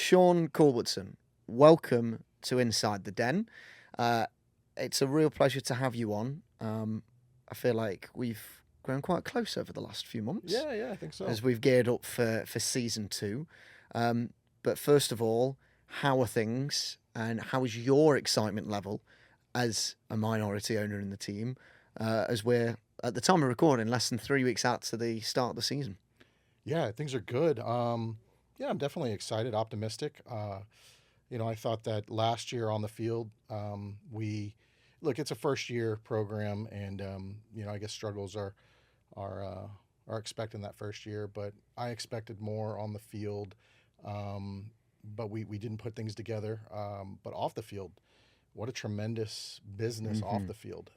Shawn Culbertson, welcome to Inside the Den. It's a real pleasure to have you on. I feel like we've grown quite close over the last few months. Yeah, I think so. As we've geared up for season 2. But first of all, how are things and how is your excitement level as a minority owner in the team as we're, at the time of recording, less than 3 weeks out to the start of the season? Yeah, things are good. Yeah, I'm definitely excited, optimistic. I thought that last year on the field, it's a first year program, and I guess struggles are expected in that first year, but I expected more on the field. But we didn't put things together. But off the field, what a tremendous business off the field,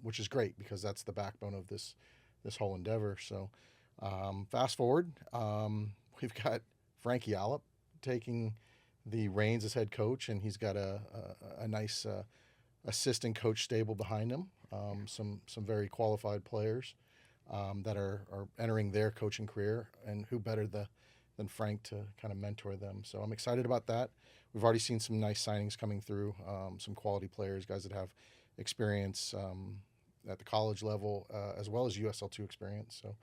which is great because that's the backbone of this whole endeavor. So fast forward, we've got Frank Yallop taking the reins as head coach, and he's got a nice assistant coach stable behind him. Some very qualified players that are entering their coaching career, and who better than Frank to kind of mentor them. So I'm excited about that. We've already seen some nice signings coming through, some quality players, guys that have experience at the college level, as well as USL2 experience. So,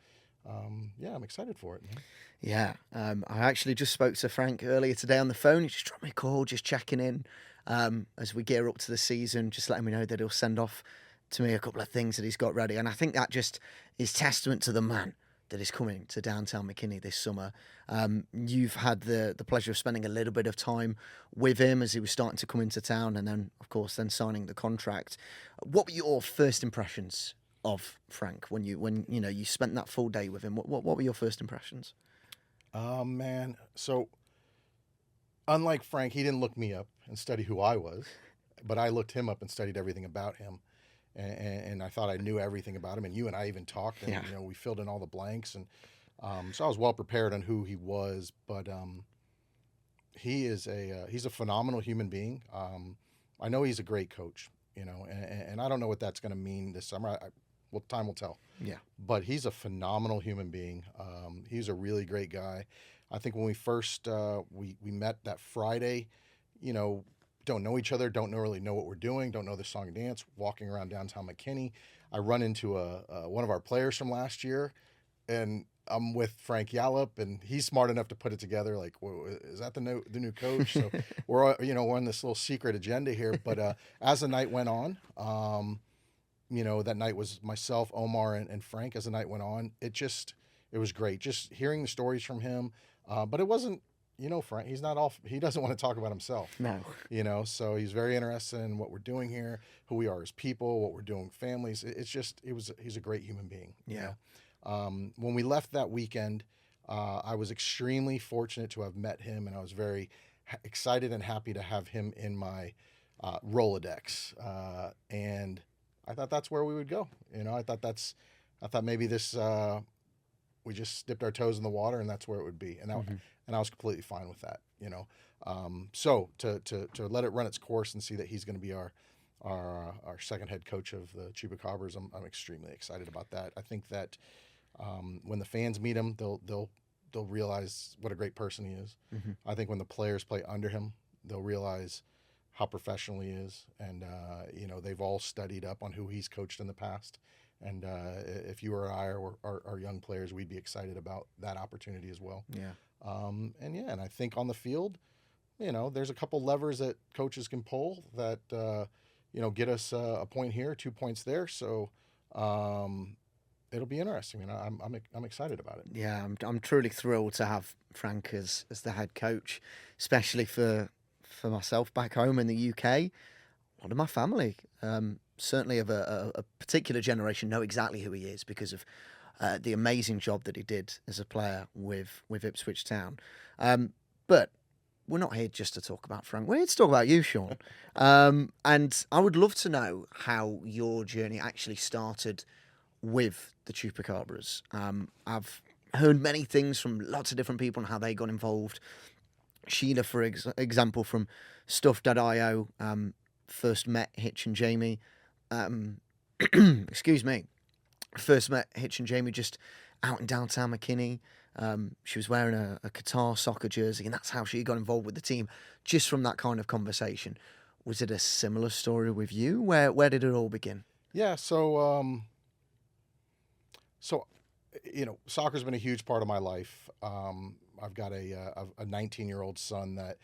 I'm excited for it, man. Yeah, I actually just spoke to Frank earlier today on the phone. He just dropped me a call, just checking in as we gear up to the season, just letting me know that he'll send off to me a couple of things that he's got ready. And I think that just is testament to the man that is coming to downtown McKinney this summer. You've had the pleasure of spending a little bit of time with him as he was starting to come into town, and then, of course, signing the contract. What were your first impressions of Frank when you spent that full day with him? What were your first impressions? Man, so unlike Frank, he didn't look me up and study who I was, but I looked him up and studied everything about him. And I thought I knew everything about him, and you and I even talked, and we filled in all the blanks, and so I was well prepared on who he was. But he's a phenomenal human being. I know he's a great coach, and I don't know what that's going to mean this summer. Time will tell. Yeah. But he's a phenomenal human being. He's a really great guy. I think when we first we met that Friday, don't know each other, don't really know what we're doing, don't know the song and dance, walking around downtown McKinney. I run into one of our players from last year, and I'm with Frank Yallop, and he's smart enough to put it together like, well, is that the new coach? So we're on this little secret agenda here. But as the night went on, that night was myself, Omar, and Frank. As the night went on, it was great. Just hearing the stories from him, but it wasn't. Frank, he doesn't want to talk about himself. No. So he's very interested in what we're doing here, who we are as people, what we're doing with families. He's a great human being. Yeah. When we left that weekend, I was extremely fortunate to have met him, and I was very excited and happy to have him in my Rolodex. And I thought that's where we would go. I thought maybe this, we just dipped our toes in the water, and that's where it would be. And I was completely fine with that, So to let it run its course and see that he's going to be our second head coach of the Chupacabras, I'm extremely excited about that. I think that when the fans meet him, they'll realize what a great person he is. Mm-hmm. I think when the players play under him, they'll realize how professional he is, and they've all studied up on who he's coached in the past. And if you or I or our young players, we'd be excited about that opportunity as well. Yeah. And I think on the field, there's a couple levers that coaches can pull that, get us a point here, 2 points there. So it'll be interesting. I'm excited about it. Yeah, I'm truly thrilled to have Frank as the head coach, especially for myself back home in the UK. A lot of my family, certainly of a particular generation, know exactly who he is because of the amazing job that he did as a player with Ipswich Town. But we're not here just to talk about Frank. We're here to talk about you, Shawn. And I would love to know how your journey actually started with the Chupacabras. I've heard many things from lots of different people on how they got involved. Sheila, for example, from Stuff.io, first met Hitch and Jamie. Excuse me. First met Hitch and Jamie just out in downtown McKinney. She was wearing a Qatar soccer jersey, and that's how she got involved with the team, just from that kind of conversation. Was it a similar story with you? Where did it all begin? Yeah, so soccer's been a huge part of my life. I've got a 19-year-old son that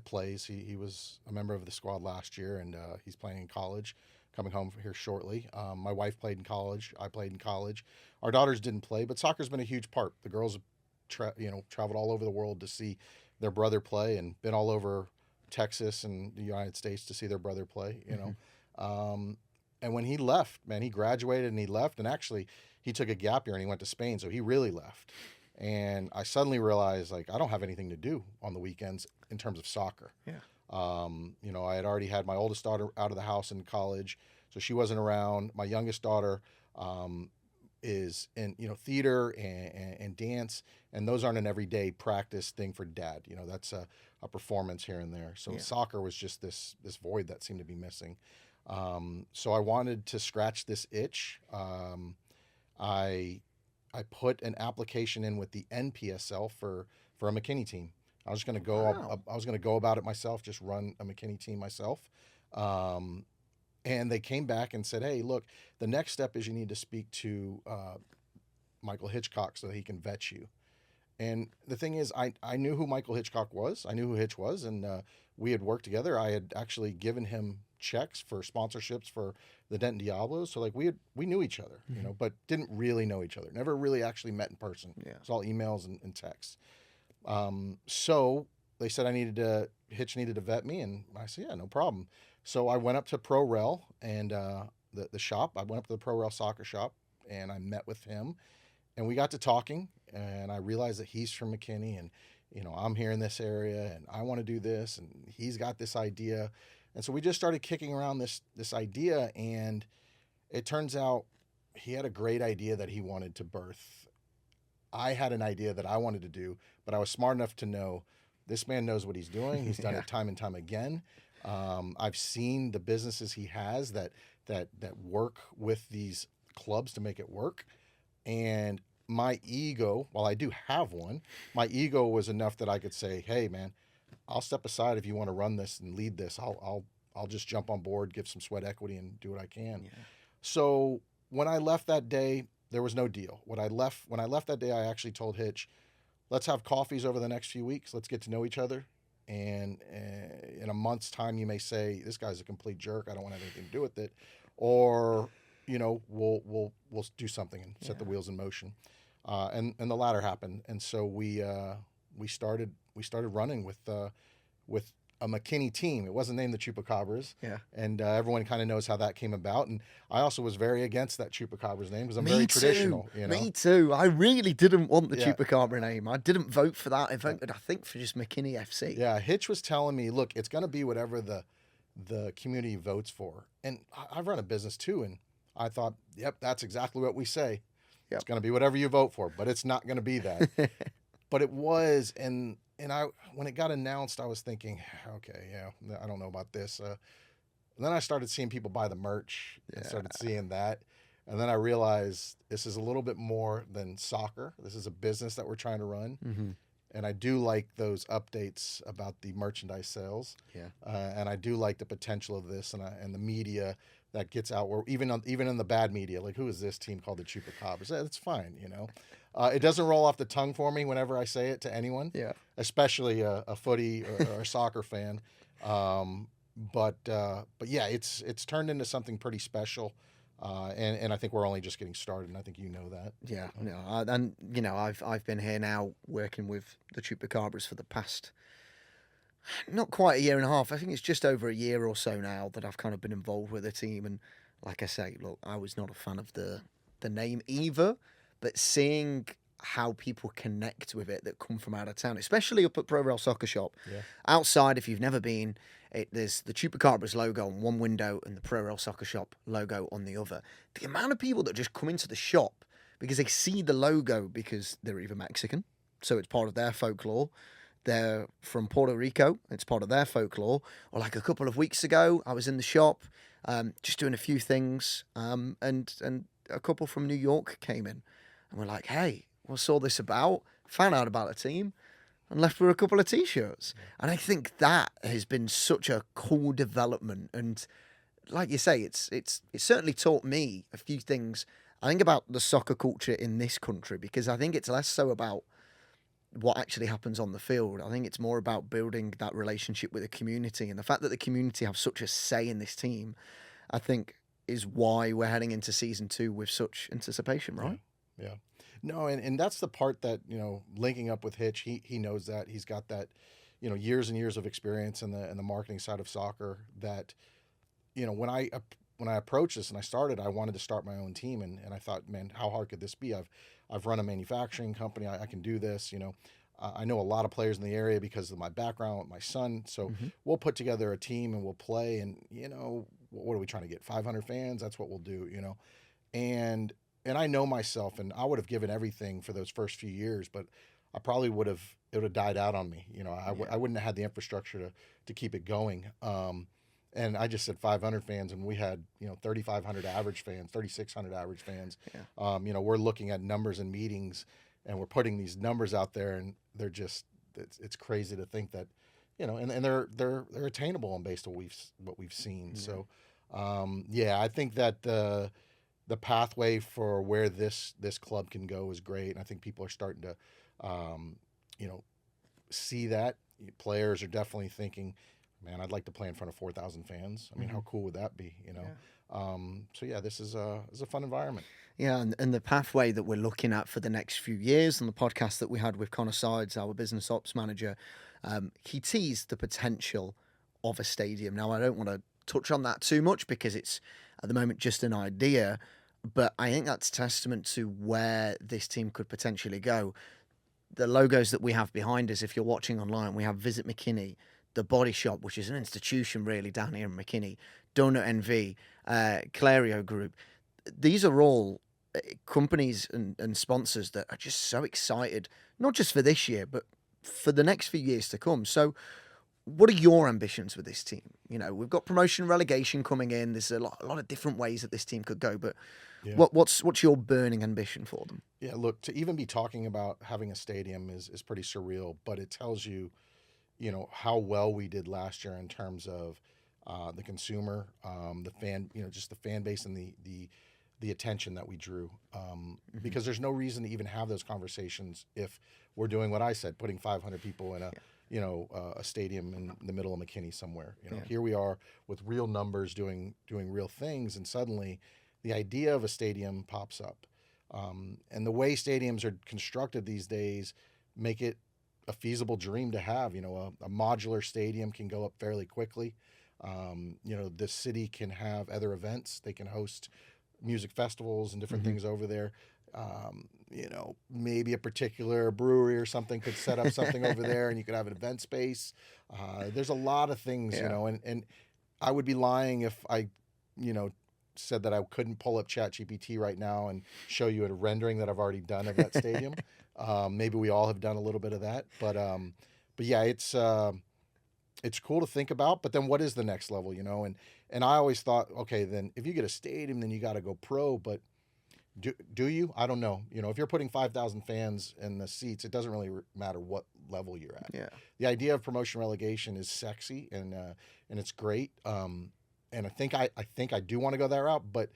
plays. He was a member of the squad last year, and he's playing in college, coming home here shortly. My wife played in college. I played in college. Our daughters didn't play, but soccer's been a huge part. The girls have traveled all over the world to see their brother play, and been all over Texas and the United States to see their brother play. And when he left, man, he graduated and he left, and actually he took a gap year and he went to Spain, so he really left. And I suddenly realized, like, I don't have anything to do on the weekends in terms of soccer. Yeah. I had already had my oldest daughter out of the house in college, so she wasn't around. My youngest daughter is in theater and dance, and those aren't an everyday practice thing for dad. That's a performance here and there. So soccer was just this void that seemed to be missing. So I wanted to scratch this itch. I put an application in with the NPSL for a McKinney team. I was going to go. Wow. I was going to go about it myself, just run a McKinney team myself. And they came back and said, "Hey, look, the next step is you need to speak to Michael Hitchcock so that he can vet you." And the thing is, I knew who Michael Hitchcock was. I knew who Hitch was, and we had worked together. I had actually given him checks for sponsorships for the Denton Diablos. So, like, we knew each other, but didn't really know each other. Never really actually met in person. Yeah. It was all emails and texts. So they said Hitch needed to vet me, and I said, yeah, no problem. So I went up to Pro Rel and the shop. I went up to the Pro Rel soccer shop, and I met with him, and we got to talking, and I realized that he's from McKinney, and I'm here in this area, and I want to do this, and he's got this idea. And so we just started kicking around this idea, and it turns out he had a great idea that he wanted to birth. I had an idea that I wanted to do, but I was smart enough to know this man knows what he's doing. He's done it time and time again. I've seen the businesses he has that work with these clubs to make it work. And my ego, while I do have one, my ego was enough that I could say, hey, man, I'll step aside if you want to run this and lead this. I'll just jump on board, give some sweat equity, and do what I can. Yeah. So when I left that day, there was no deal. When I left that day, I actually told Hitch, let's have coffees over the next few weeks. Let's get to know each other. And in a month's time, you may say, this guy's a complete jerk. I don't want to have anything to do with it. Or, we'll do something and set the wheels in motion. And the latter happened. And so we started running with a McKinney team. It wasn't named the Chupacabras. Yeah. And everyone kind of knows how that came about. And I also was very against that Chupacabras name because I'm very traditional. Me too. I really didn't want the Chupacabra name. I didn't vote for that. I voted, I think, for just McKinney FC. Yeah. Hitch was telling me, look, it's going to be whatever the community votes for. And I run a business too. And I thought, yep, that's exactly what we say. Yep. It's going to be whatever you vote for, but it's not going to be that. But it was. And when it got announced, I was thinking, okay, yeah, I don't know about this. And then I started seeing people buy the merch and started seeing that. And then I realized this is a little bit more than soccer. This is a business that we're trying to run. Mm-hmm. And I do like those updates about the merchandise sales. Yeah. And I do like the potential of this and the media that gets out, where even in the bad media, like, who is this team called the Chupacabras? It's fine, It doesn't roll off the tongue for me whenever I say it to anyone, especially a footy or a soccer fan. But yeah, it's turned into something pretty special, and I think we're only just getting started, and I think you know that. Yeah, I've been here now working with the Chupacabras for the past, not quite a year and a half. I think it's just over a year or so now that I've kind of been involved with the team. And like I say, look, I was not a fan of the name either, but seeing how people connect with it that come from out of town, especially up at Pro Rel Soccer Shop. Yeah. Outside, if you've never been, there's the Chupacabras logo on one window and the Pro Rel Soccer Shop logo on the other. The amount of people that just come into the shop because they see the logo because they're either Mexican, so it's part of their folklore. They're from Puerto Rico, it's part of their folklore. Or like a couple of weeks ago, I was in the shop just doing a few things, and a couple from New York came in. and we're like, hey, what's all this about? Found out about the team and left with a couple of T-shirts. And I think that has been such a cool development. And like you say, it's certainly taught me a few things. I think about the soccer culture in this country, because I think it's less so about what actually happens on the field. I think it's more about building that relationship with the community, and the fact that the community have such a say in this team, I think, is why we're heading into season 2 with such anticipation, right? Yeah. No, and that's the part that, linking up with Hitch, he knows that. He's got that, years and years of experience in the marketing side of soccer that, when I approached this and I wanted to start my own team, and I thought, man, how hard could this be? I've run a manufacturing company. I can do this, I know a lot of players in the area because of my background with my son. So we'll put together a team and we'll play, and, what are we trying to get? 500 fans? That's what we'll do, and I know myself, and I would have given everything for those first few years, but I probably it would have died out on me. I wouldn't have had the infrastructure to keep it going. And I just said 500 fans, and we had, 3,500 average fans, 3,600 average fans. Yeah. We're looking at numbers and meetings, and we're putting these numbers out there, and they're just, it's crazy to think that, and they're attainable and based on what we've seen. Yeah. So, I think that the pathway for where this club can go is great, and I think people are starting to, see that. Players are definitely thinking, man, I'd like to play in front of 4,000 fans. I mean, how cool would that be? This is a fun environment. Yeah, and the pathway that we're looking at for the next few years, on the podcast that we had with Connor Sides, our business ops manager, he teased the potential of a stadium. Now, I don't want to touch on that too much because it's at the moment just an idea, but I think that's testament to where this team could potentially go. The logos that we have behind us, if you're watching online, we have Visit McKinney, The Body Shop, which is an institution really down here in McKinney, Donut NV, Clario Group. These are all companies and sponsors that are just so excited, not just for this year, but for the next few years to come. So what are your ambitions with this team? We've got promotion and relegation coming in. There's a lot of different ways that this team could go, but what's your burning ambition for them? Yeah, look, to even be talking about having a stadium is pretty surreal, but it tells you, how well we did last year in terms of the consumer, the fan, just the fan base and the attention that we drew. Because there's no reason to even have those conversations if we're doing what I said, putting 500 people in a stadium in the middle of McKinney somewhere. Here we are with real numbers doing real things, and suddenly the idea of a stadium pops up. And the way stadiums are constructed these days make it a feasible dream to have. A modular stadium can go up fairly quickly. The city can have other events. They can host music festivals and different things over there. Maybe a particular brewery or something could set up something over there, and you could have an event space. There's a lot of things, and I would be lying if I, said that I couldn't pull up ChatGPT right now and show you a rendering that I've already done of that stadium. Maybe we all have done a little bit of that, but yeah, it's cool to think about. But then what is the next level, And I always thought, okay, then if you get a stadium, then you got to go pro. But do you? I don't know. If you're putting 5,000 fans in the seats, it doesn't really matter what level you're at. Yeah. The idea of promotion relegation is sexy and it's great. And I think I do want to go that route. But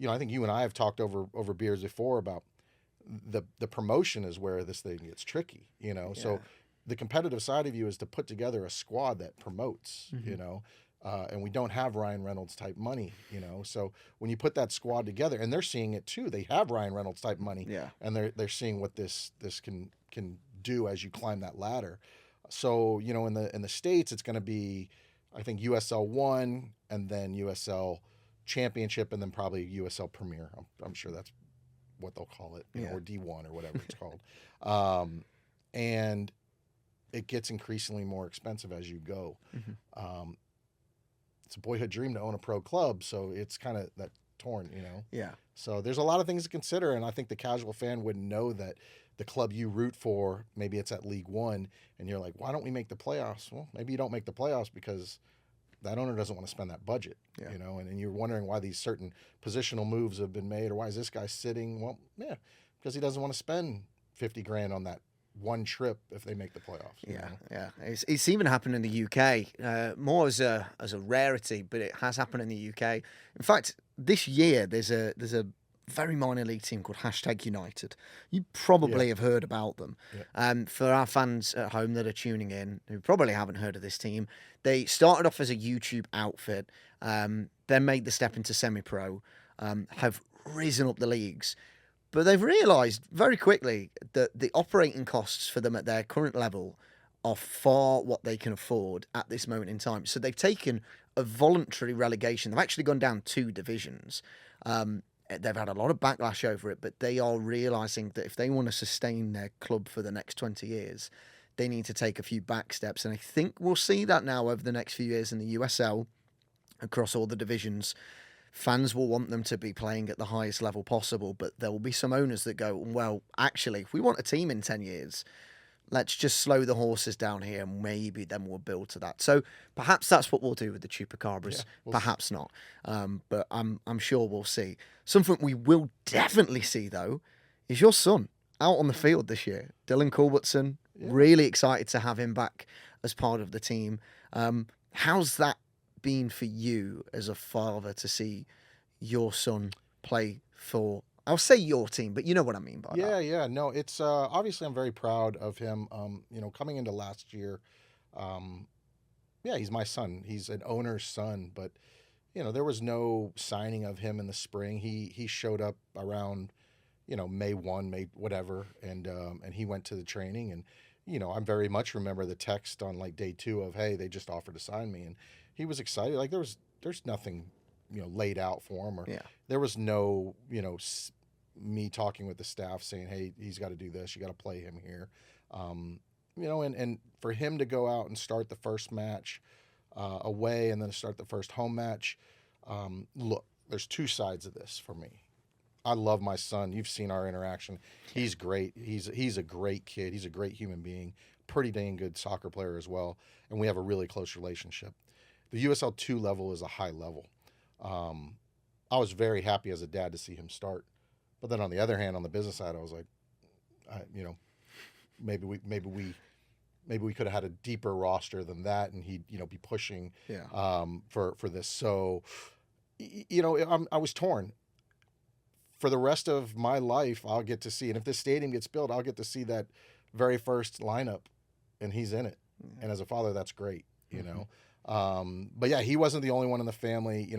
I think you and I have talked over beers before about the promotion is where this thing gets tricky. So the competitive side of you is to put together a squad that promotes. And we don't have Ryan Reynolds type money, So when you put that squad together, and they're seeing it too, they have Ryan Reynolds type money, and they're seeing what this can do as you climb that ladder. So in the States, it's going to be, I think, USL 1 and then USL Championship and then probably USL Premier. I'm sure that's what they'll call it, or D1 or whatever it's called. And it gets increasingly more expensive as you go. It's a boyhood dream to own a pro club, so it's kind of that torn, Yeah. So there's a lot of things to consider, and I think the casual fan wouldn't know that the club you root for, maybe it's at League One, and you're like, why don't we make the playoffs? Well, maybe you don't make the playoffs because that owner doesn't want to spend that budget, and you're wondering why these certain positional moves have been made, or why is this guy sitting? Well, yeah, because he doesn't want to spend 50 grand on that one trip if they make the playoffs. Yeah, yeah. It's even happened in the UK, more as a rarity, but it has happened in the UK. In fact, this year there's a very minor league team called #United. You probably have heard about them. Yeah. For our fans at home that are tuning in, who probably haven't heard of this team, they started off as a YouTube outfit, then made the step into semi-pro, have risen up the leagues. But they've realised very quickly that the operating costs for them at their current level are far what they can afford at this moment in time. So they've taken a voluntary relegation. They've actually gone down 2 divisions. They've had a lot of backlash over it, but they are realising that if they want to sustain their club for the next 20 years, they need to take a few back steps. And I think we'll see that now over the next few years in the USL, across all the divisions. Fans will want them to be playing at the highest level possible, but there will be some owners that go, well, actually, if we want a team in 10 years, let's just slow the horses down here and maybe then we'll build to that. So perhaps that's what we'll do with the Chupacabras. Perhaps not. But I'm sure we'll see. Something we will definitely see, though, is your son out on the field this year. Dylan Culbertson, really excited to have him back as part of the team. How's that been for you as a father to see your son play for, I'll say your team, but you know what I mean by that? Yeah. No, it's obviously I'm very proud of him. Coming into last year, he's my son. He's an owner's son, but there was no signing of him in the spring. He showed up around, May 1, May whatever, and he went to the training, and I very much remember the text on like day 2 of, hey, they just offered to sign me, and he was excited. Like there's nothing, laid out for him, or there was no, me talking with the staff saying, hey, he's got to do this. You got to play him here. And for him to go out and start the first match away and then start the first home match. Look, there's 2 sides of this for me. I love my son. You've seen our interaction. He's great. He's a great kid. He's a great human being. Pretty dang good soccer player as well. And we have a really close relationship. The USL 2 level is a high level. I was very happy as a dad to see him start. But then on the other hand, on the business side, I was like, maybe we could have had a deeper roster than that, and he'd be pushing for this. So I was torn. For the rest of my life, I'll get to see, and if this stadium gets built, I'll get to see that very first lineup, and he's in it. And as a father, that's great, But yeah, he wasn't the only one in the family.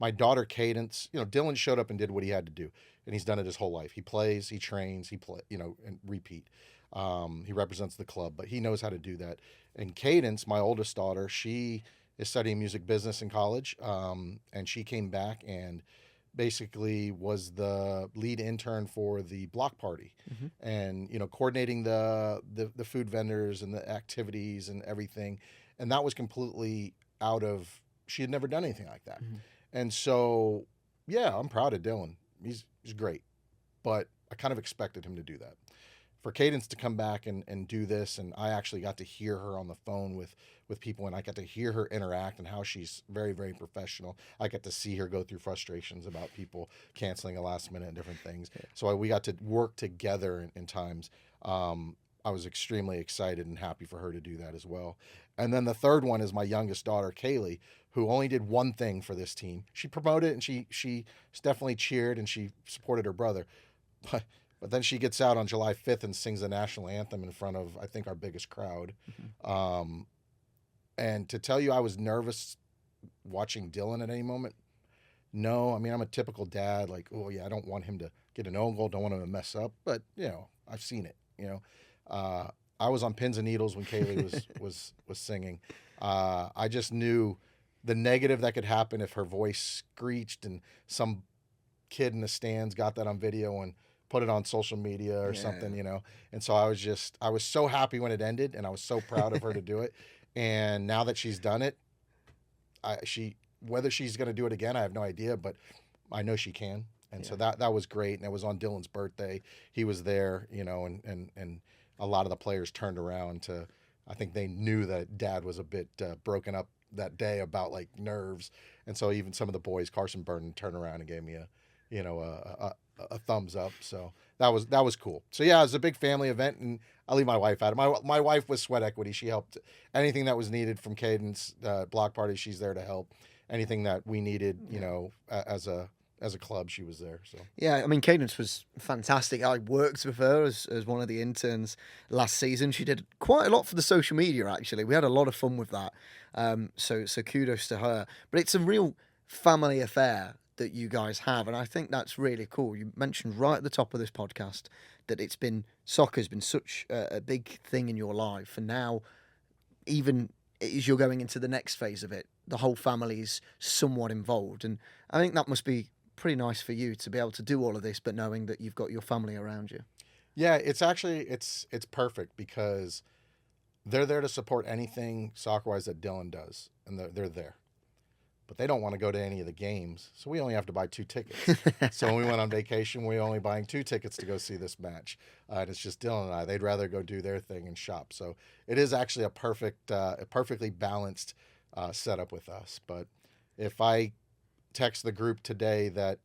My daughter Cadence, Dylan showed up and did what he had to do, and he's done it his whole life. He plays, he trains, and repeat. He represents the club, but he knows how to do that. And Cadence, my oldest daughter, she is studying music business in college, and she came back and basically was the lead intern for the block party, and coordinating the food vendors and the activities and everything. And that was completely out of, she had never done anything like that. And so, I'm proud of Dylan. He's great, but I kind of expected him to do that. For Cadence to come back and do this, and I actually got to hear her on the phone with people, and I got to hear her interact and how she's very, very professional. I got to see her go through frustrations about people canceling a last minute and different things. So we got to work together in times. I was extremely excited and happy for her to do that as well. And then the third one is my youngest daughter, Kaylee, who only did one thing for this team. She promoted, and she definitely cheered, and she supported her brother. But then she gets out on July 5th and sings the national anthem in front of, I think, our biggest crowd. And to tell you I was nervous watching Dylan at any moment, no. I mean, I'm a typical dad, like, oh, yeah, I don't want him to get an own goal, don't want him to mess up. But, I've seen it, I was on pins and needles when Kaylee was singing. I just knew the negative that could happen if her voice screeched and some kid in the stands got that on video and put it on social media or something, And so I was so happy when it ended, and I was so proud of her to do it. And now that she's done it, whether she's going to do it again, I have no idea, but I know she can. And so that was great. And it was on Dylan's birthday. He was there, and a lot of the players turned around I think they knew that Dad was a bit broken up that day about like nerves. And so even some of the boys, Carson Burton, turned around and gave me a thumbs up. So that was cool. So yeah, it was a big family event, and I leave my wife out. My wife was sweat equity. She helped anything that was needed from Cadence block party. She's there to help. Anything that we needed, as a club, she was there. So yeah, I mean, Cadence was fantastic. I worked with her as one of the interns last season. She did quite a lot for the social media, actually. We had a lot of fun with that. So kudos to her. But it's a real family affair that you guys have, and I think that's really cool. You mentioned right at the top of this podcast that soccer's been such a big thing in your life, and now even as you're going into the next phase of it, the whole family's somewhat involved, and I think that must be pretty nice for you to be able to do all of this, but knowing that you've got your family around you. Yeah, it's actually it's perfect because they're there to support anything soccer-wise that Dylan does, and they're there. But they don't want to go to any of the games, so we only have to buy 2 tickets. So when we went on vacation, we were only buying 2 tickets to go see this match. And it's just Dylan and I. They'd rather go do their thing and shop. So it is actually a perfectly balanced setup with us. But if I text the group today that,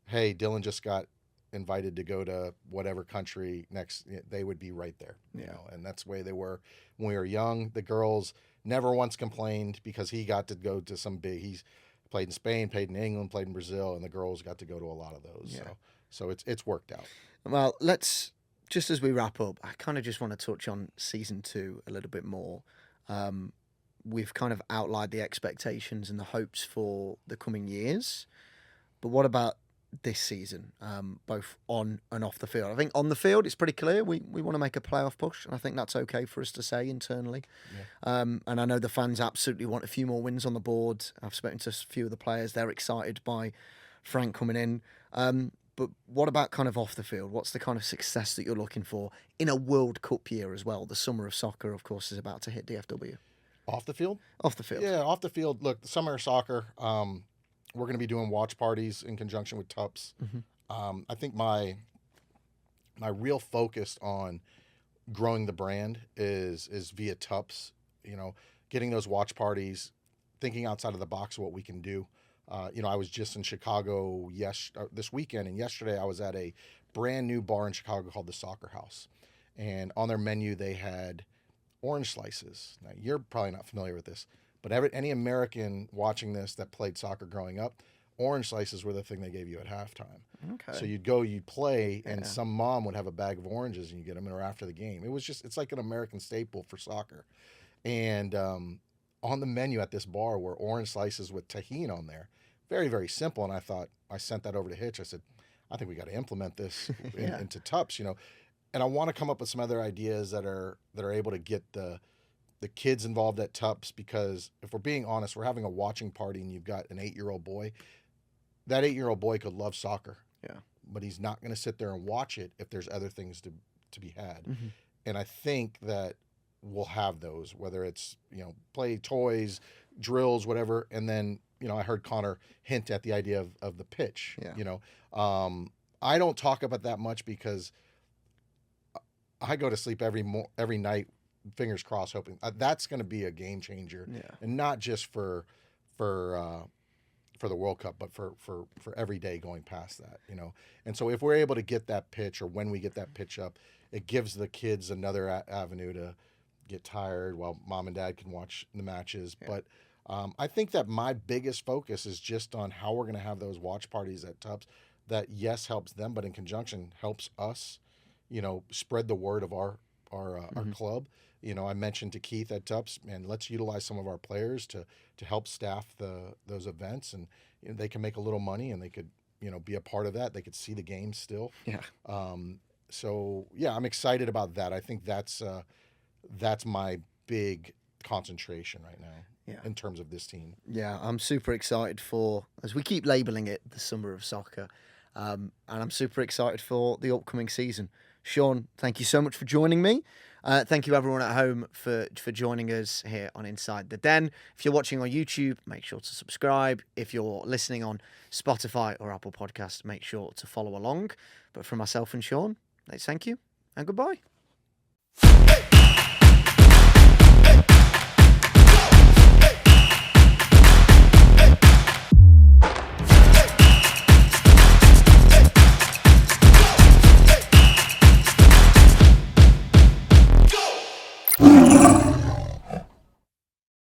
hey, Dylan just got invited to go to whatever country next, they would be right there. And that's the way they were when we were young. The girls never once complained because he got to go to he's played in Spain, played in England, played in Brazil, and the girls got to go to a lot of those. Yeah. So it's worked out. Well, just as we wrap up, I kind of just want to touch on season 2 a little bit more. We've kind of outlined the expectations and the hopes for the coming years, but what about this season, both on and off the field? I think on the field, it's pretty clear we want to make a playoff push, and I think that's okay for us to say internally. Yeah. And I know the fans absolutely want a few more wins on the board. I've spoken to a few of the players. They're excited by Frank coming in. But what about kind of off the field? What's the kind of success that you're looking for in a World Cup year as well? The summer of soccer, of course, is about to hit DFW. Off the field? Off the field. Yeah, off the field. Look, the summer of soccer, we're going to be doing watch parties in conjunction with TUPS. Mm-hmm. I think my real focus on growing the brand is via TUPS. Getting those watch parties, thinking outside of the box of what we can do. I was just in Chicago this weekend, and yesterday I was at a brand new bar in Chicago called the Soccer House, and on their menu they had orange slices. Now, you're probably not familiar with this, but any American watching this that played soccer growing up, orange slices were the thing they gave you at halftime. Okay. So you'd play, and some mom would have a bag of oranges, and you get them after the game. It's like an American staple for soccer. And on the menu at this bar were orange slices with tahini on there. Very, very simple. And I sent that over to Hitch. I said, I think we got to implement this into TUPS, And I want to come up with some other ideas that are able to get the kids involved at TUPS, because if we're being honest, we're having a watching party and you've got an 8-year-old boy. That 8-year-old boy could love soccer. Yeah. But he's not going to sit there and watch it if there's other things to be had. Mm-hmm. And I think that we'll have those, whether it's, play toys, drills, whatever. And then, I heard Connor hint at the idea of the pitch. Yeah. I don't talk about that much because I go to sleep every night, fingers crossed, hoping that's going to be a game changer. Yeah. And not just for the World Cup, but for every day going past that, And so if we're able to get that pitch, or when we get that pitch up, it gives the kids another avenue to get tired while mom and dad can watch the matches. Yeah. But I think that my biggest focus is just on how we're going to have those watch parties at TUPS that, yes, helps them, but in conjunction helps us, spread the word of our club. I mentioned to Keith at TUPS, man, let's utilize some of our players to help staff those events, and they can make a little money, and they could, be a part of that. They could see the games still. Yeah. So yeah, I'm excited about that. I think that's my big concentration right now. Yeah. In terms of this team. Yeah, I'm super excited for, as we keep labeling it, the summer of soccer, and I'm super excited for the upcoming season. Shawn, thank you so much for joining me. Thank you everyone at home for joining us here on Inside the Den. If you're watching on YouTube, make sure to subscribe. If you're listening on Spotify or Apple Podcasts, make sure to follow along. But from myself and Shawn, let's thank you and goodbye.